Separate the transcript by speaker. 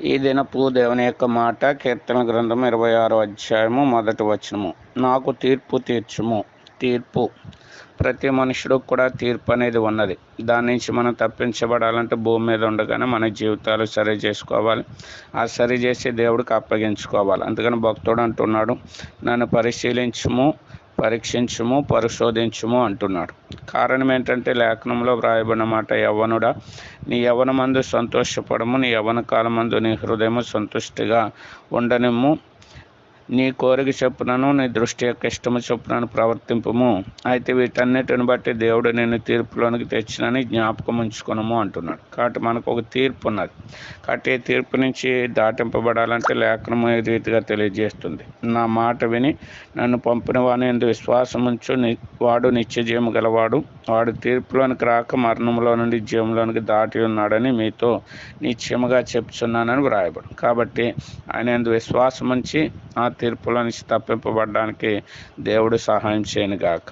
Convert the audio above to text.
Speaker 1: ఈ దినపు దేవుని యొక్క మాట కీర్తన గ్రంథం 26వ అధ్యాయము 1వ వచనము. నాకు తీర్పు తీర్చుము. తీర్పు ప్రతి మనుషుడికి కూడా తీర్పు అనేది ఉన్నది. దాని నుంచి మనం తప్పించబడాలంటే భూమి మీద ఉండగానే మన జీవితాలు సరి చేసుకోవాలి. ఆ సరి చేసి దేవుడికి అప్పగించుకోవాలి. అందుకని భక్తుడు అంటున్నాడు, నన్ను పరిశీలించుము, పరీక్షించుము, పరిశోధించుము అంటున్నాడు. కారణం ఏంటంటే లేఖనంలో వ్రాయబడిన మాట, యవ్వనుడా నీ యవ్వనమందు సంతోషపడము, నీ యవ్వన కాలమందు నీ హృదయము సంతుష్టిగా ఉండనిమ్ము, నీ కోరిక చొప్పునను నీ దృష్టి యొక్క ఇష్టము చొప్పునను ప్రవర్తింపము. అయితే వీటన్నిటిని బట్టి దేవుడు నిన్ను తీర్పులోనికి తెచ్చినని జ్ఞాపకం ఉంచుకొనము అంటున్నాడు. కాబట్టి మనకు ఒక తీర్పు ఉన్నది. కాబట్టి ఈ తీర్పు నుంచి దాటింపబడాలంటే లేఖనము ఈ రీతిగా తెలియజేస్తుంది, నా మాట విని నన్ను పంపిన వాని యందు విశ్వాసం ఉంచు, వాడు నిత్య జీవము గలవాడు, వాడు తీర్పులోనికి రాక మరణంలో నుండి జీవంలోనికి దాటి ఉన్నాడని మీతో నిశ్చయముగా చెప్తున్నానని వ్రాయబడు. కాబట్టి ఆయన యందు విశ్వాసం ఉంచి ఆ తీర్పులో నుంచి తప్పింపబడడానికి దేవుడు సహాయం చేయనుగాక.